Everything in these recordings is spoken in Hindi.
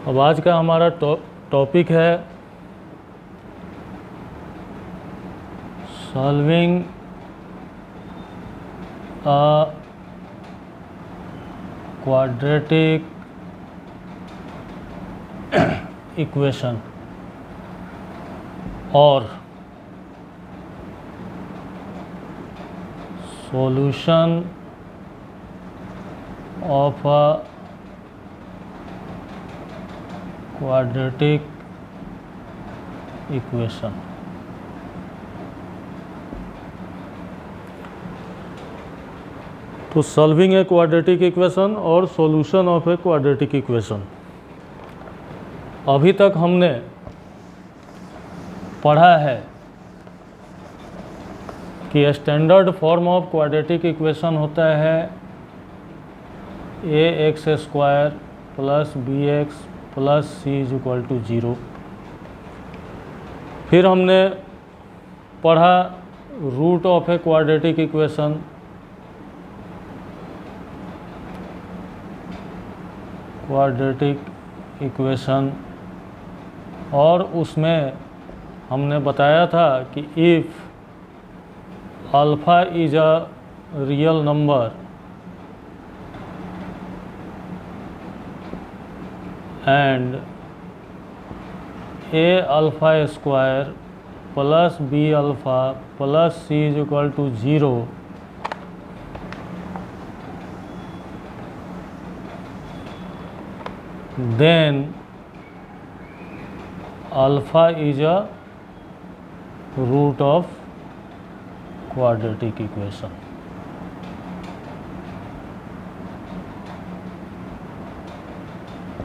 अब आज का हमारा टॉपिक है सॉल्विंग अ क्वाड्रेटिक इक्वेशन और solution of a quadratic equation. तो सॉल्विंग ए क्वाड्रेटिक इक्वेशन और solution of a quadratic equation. अभी तक हमने पढ़ा है कि standard form of quadratic equation होता है ax² plus bx plus c is equal to 0। फिर हमने पढ़ा root of a quadratic equation, और उसमें हमने बताया था कि if alpha is a real number and a alpha square plus b alpha plus c is equal to 0, then alpha is a root of quadratic equation।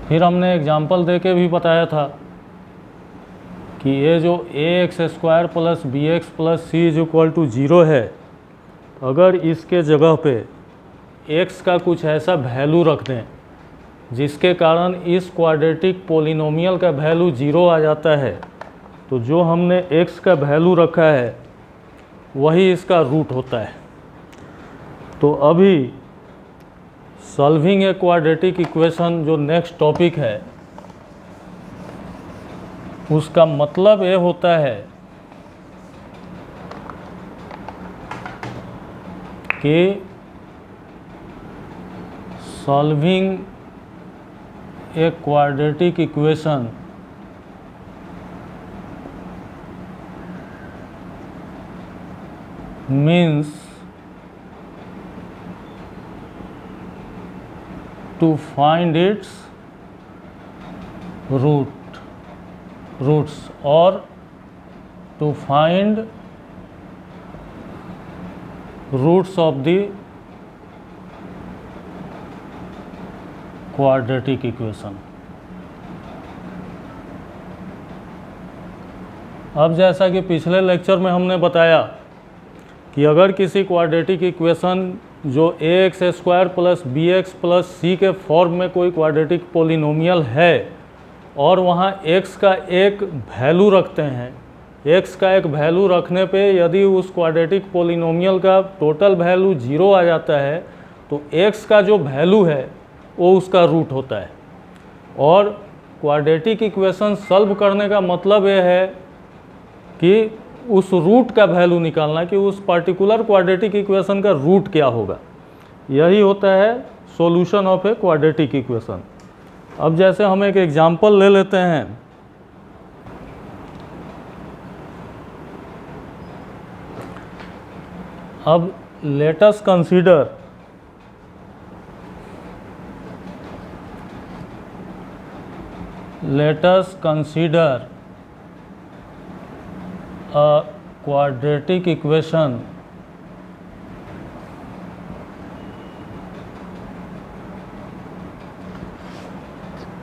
फिर हमने एग्जाम्पल देके भी बताया था कि ये जो ax² plus bx plus c is equal to 0 है, अगर इसके जगह पे x का कुछ ऐसा वैल्यू रख दें जिसके कारण इस क्वाड्रेटिक पोलिनोमियल का वैल्यू 0 आ जाता है, तो जो हमने x का वैल्यू रखा है वही इसका रूट होता है। तो अभी सॉल्विंग ए क्वाड्रेटिक इक्वेशन जो नेक्स्ट टॉपिक है, उसका मतलब ये होता है कि solving a quadratic equation means to find its roots or to find roots of the quadratic equation. अब जैसा कि पिछले लेक्चर में हमने बताया कि अगर किसी क्वाड्रेटिक इक्वेशन जो ax² plus bx plus c के फॉर्म में कोई क्वाड्रेटिक पोलिनोमियल है और वहाँ x का एक वैल्यू रखते हैं, x का एक वैल्यू रखने पे यदि उस क्वाड्रेटिक पोलिनोमियल का टोटल वैल्यू 0 आ जाता है, तो x का जो वैल्यू है वो उसका रूट होता है। और क्वाड्रेटिक इक्वेशन सॉल्व करने का मतलब ये है कि उस रूट का वैल्यू निकालना कि उस पर्टिकुलर क्वाड्रेटिक इक्वेशन का रूट क्या होगा। यही होता है solution of a quadratic equation. अब जैसे हम एक एग्जांपल ले लेते हैं। अब let us consider a quadratic equation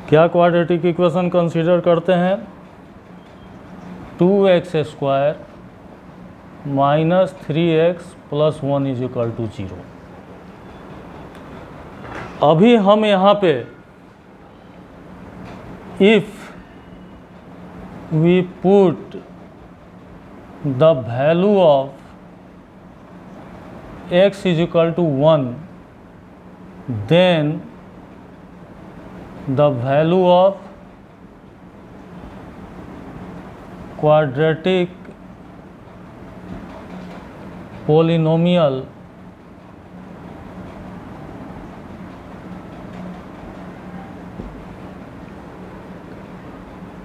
क्या क्वाड्रेटिक इक्वेशन कंसीडर करते हैं? 2x² minus 3x plus 1 is equal to 0। अभी हम यहाँ पे if we put the value of x is equal to 1, then the value of quadratic polynomial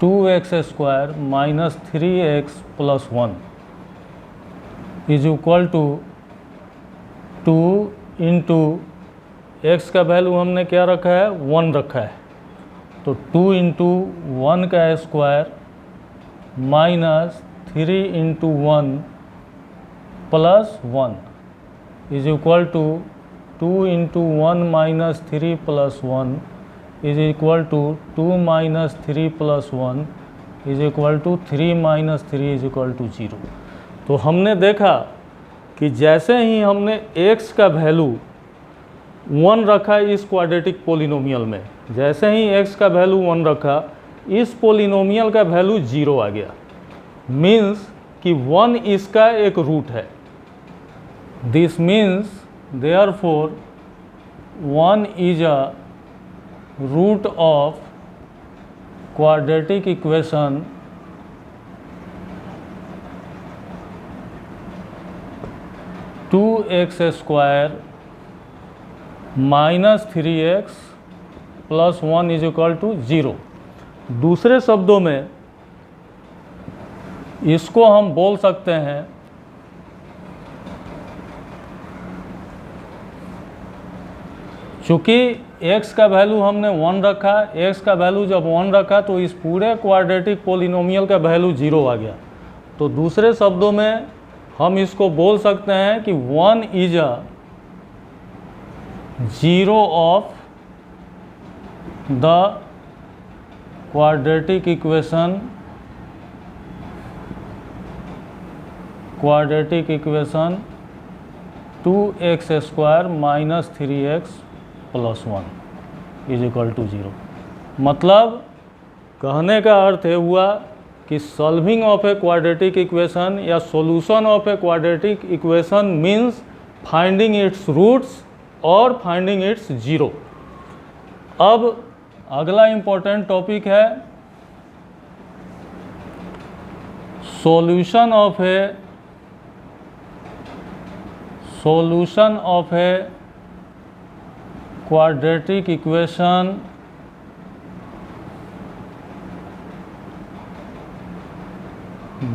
two x square minus 3x plus 1 is equal to 2 into x का वैल्यू हमने क्या रखा है 1 रखा है, तो 2 इंटू 1 का square minus 3 into 1 plus 1 is equal to 2 into 1 minus 3 plus 1 is equal to 2 minus 3 plus 1 is equal to 3 minus 3 is equal to 0। तो हमने देखा कि जैसे ही हमने x का वैल्यू 1 रखा इस क्वाड्रेटिक पोलिनोमियल में, जैसे ही x का वैल्यू 1 रखा इस पोलिनोमियल का वैल्यू 0 आ गया, मीन्स कि 1 इसका एक रूट है। This means therefore 1 is a root of quadratic equation two x square minus 3x plus 1 is equal to 0। दूसरे शब्दों में इसको हम बोल सकते हैं चूँकि x का वैल्यू हमने 1 रखा, x का वैल्यू जब 1 रखा तो इस पूरे क्वाड्रेटिक पोलिनोमियल का वैल्यू 0 आ गया। तो दूसरे शब्दों में हम इसको बोल सकते हैं कि 1 is a 0 of the quadratic equation 2x square minus 3x plus 1 is equal to 0। मतलब कहने का अर्थ है हुआ कि solving of a quadratic equation या solution of a quadratic equation means finding its roots और फाइंडिंग इट्स 0। अब अगला इम्पोर्टेंट टॉपिक है solution of a quadratic equation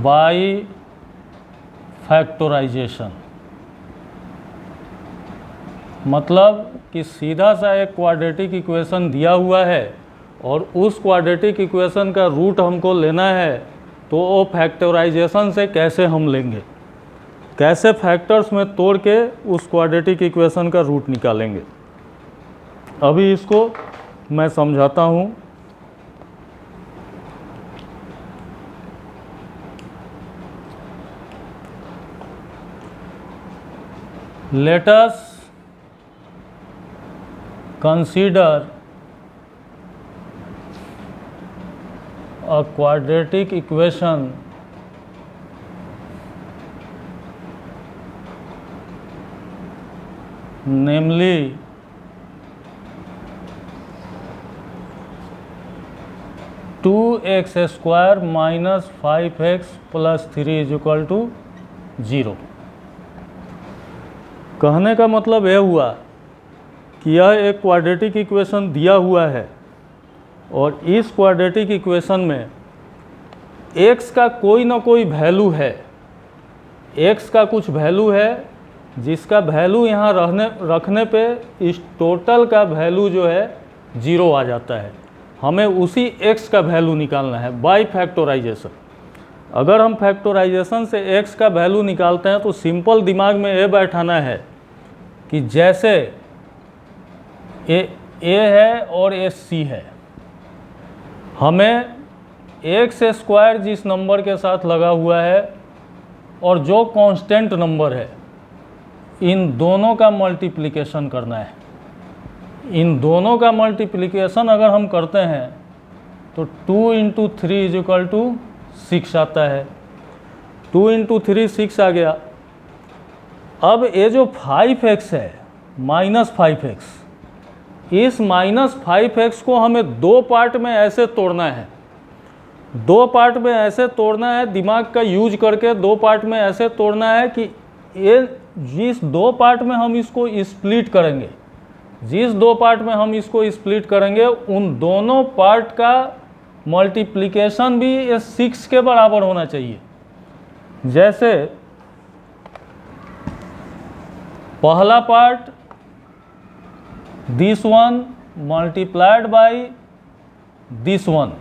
by factorization. मतलब कि सीधा सा एक क्वाड्रेटिक इक्वेशन दिया हुआ है और उस क्वाड्रेटिक इक्वेशन का रूट हमको लेना है, तो वो फैक्टराइजेशन से कैसे हम लेंगे, कैसे फैक्टर्स में तोड़ के उस क्वाड्रेटिक इक्वेशन का रूट निकालेंगे। अभी इसको मैं समझाता हूँ। Let us consider a quadratic equation namely two x square minus 5x plus 3 is equal to 0। कहने का मतलब यह हुआ कि यह एक क्वाड्रेटिक इक्वेशन दिया हुआ है और इस क्वाड्रेटिक इक्वेशन में x का कोई ना कोई वैल्यू है, x का कुछ वैल्यू है जिसका वैल्यू यहाँ रखने पे इस टोटल का वैल्यू जो है 0 आ जाता है। हमें उसी x का वैल्यू निकालना है बाय फैक्टराइजेशन। अगर हम फैक्टराइजेशन से x का वैल्यू निकालते हैं तो सिंपल दिमाग में ये बैठाना है कि जैसे a है और ये c है, हमें एक्स स्क्वायर जिस नंबर के साथ लगा हुआ है और जो कांस्टेंट नंबर है, इन दोनों का मल्टीप्लिकेशन करना है। इन दोनों का मल्टीप्लिकेशन अगर हम करते हैं तो 2 इंटू 3 इज इक्वल टू 6 आता है। 2 इंटू 3 6 आ गया। अब ये जो 5x है माइनस 5x, इस माइनस 5x को हमें दो पार्ट में ऐसे तोड़ना है। दो पार्ट में ऐसे तोड़ना है, दिमाग का यूज करके दो पार्ट में ऐसे तोड़ना है कि ये जिस दो पार्ट में हम इसको स्प्लिट करेंगे, जिस दो पार्ट में हम इसको स्प्लिट करेंगे उन दोनों पार्ट का मल्टीप्लिकेशन भी ये 6 के बराबर होना चाहिए। जैसे पहला part this one multiplied by this one,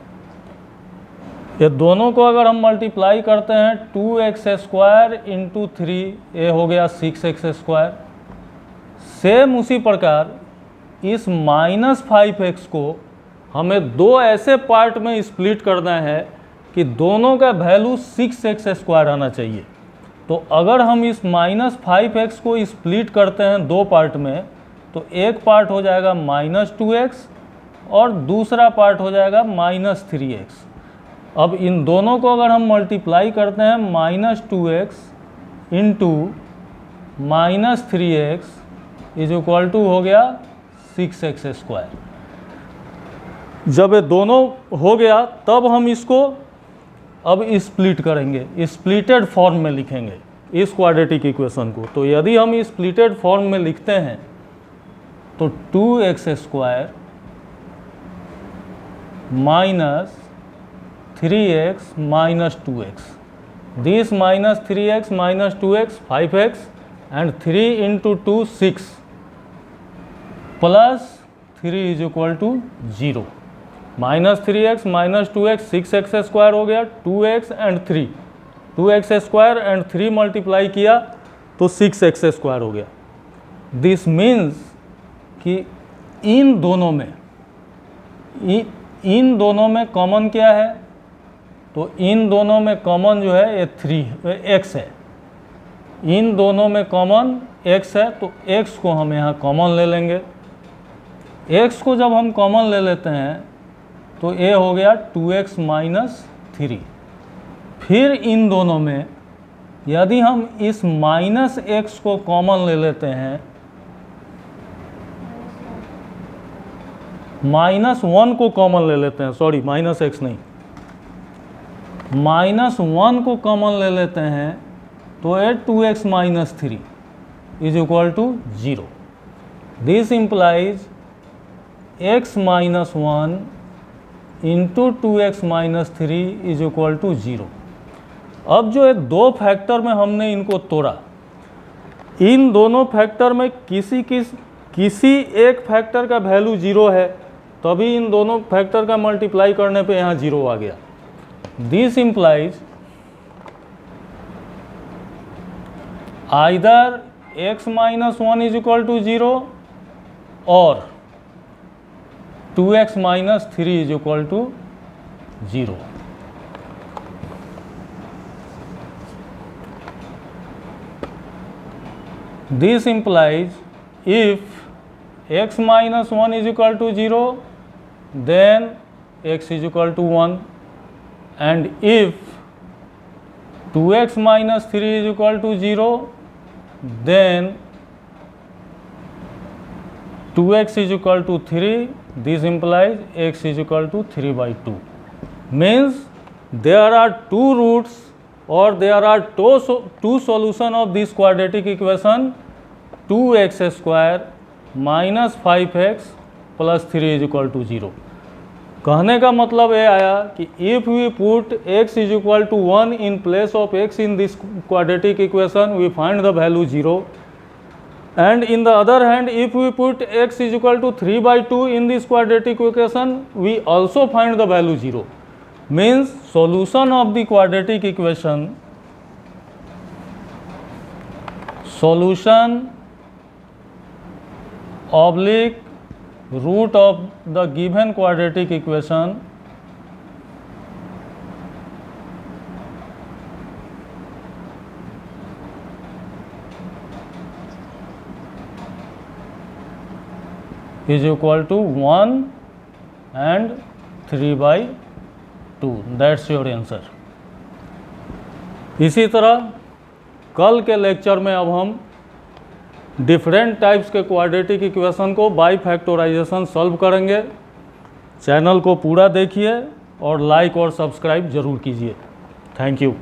ये दोनों को अगर हम मल्टीप्लाई करते हैं 2x² इंटू 3, ये हो गया 6x²। सेम उसी प्रकार इस -5x को हमें दो ऐसे पार्ट में स्प्लिट करना है कि दोनों का वैल्यू 6x² आना चाहिए। तो अगर हम इस -5x को स्प्लिट करते हैं दो पार्ट में, तो एक पार्ट हो जाएगा -2x और दूसरा पार्ट हो जाएगा -3x। अब इन दोनों को अगर हम मल्टीप्लाई करते हैं -2x into -3x is equal to हो गया 6x²। जब ये दोनों हो गया तब हम इसको अब स्प्लिट करेंगे, स्प्लिटेड फॉर्म में लिखेंगे इस क्वाड्रेटिक इक्वेशन को। तो यदि हम स्प्लिटेड फॉर्म में लिखते हैं तो 2x² minus 3x minus 2x, this minus 3x minus 2x 5x and 3 into 2 6 plus 3 is equal to 0। -3x minus 2x 6x² हो गया, 2x and 3, 2x² and 3 multiply किया तो 6x² हो गया। दिस मीन्स कि इन दोनों में कॉमन क्या है, तो इन दोनों में कॉमन जो है ये x है, इन दोनों में कॉमन x है, तो x को हम यहाँ कॉमन ले लेंगे। x को जब हम कॉमन ले लेते हैं तो ये हो गया 2x माइनस 3। फिर इन दोनों में यदि हम इस -x को कॉमन ले लेते हैं, -1 को कॉमन ले लेते हैं, सॉरी -x नहीं, -1 को कॉमन ले लेते हैं तो ये 2x minus 3 is equal to 0। This implies x minus 1 into 2x minus 3 is equal to 0। अब जो ये दो फैक्टर में हमने इनको तोड़ा, इन दोनों फैक्टर में किसी एक फैक्टर का वैल्यू 0 है, तभी इन दोनों फैक्टर का मल्टीप्लाई करने पे यहाँ 0 आ गया। This implies either x minus 1 is equal to 0 और 2x minus 3 is equal to 0। This implies if x minus 1 is equal to 0, then x is equal to 1, and if 2x minus 3 is equal to 0, then 2x is equal to 3. This implies x is equal to 3 by 2. Means there are two roots or there are two solution of this quadratic equation, 2x square minus 5x plus 3 is equal to 0। कहने का मतलब ये आया कि if we put x is equal to 1 in place of x in this quadratic equation, we find the value 0, and in the other hand if we put x is equal to 3 by 2 in this quadratic equation, we also find the value 0। Means solution of the quadratic equation, solution oblique root of the given quadratic equation is equal to 1 and 3 by 2। That's your answer। इसी तरह कल के लेक्चर में अब हम डिफरेंट टाइप्स के क्वाड्रेटिक इक्वेशन को बाई फैक्टराइजेशन सॉल्व करेंगे। चैनल को पूरा देखिए और लाइक और सब्सक्राइब ज़रूर कीजिए। Thank you.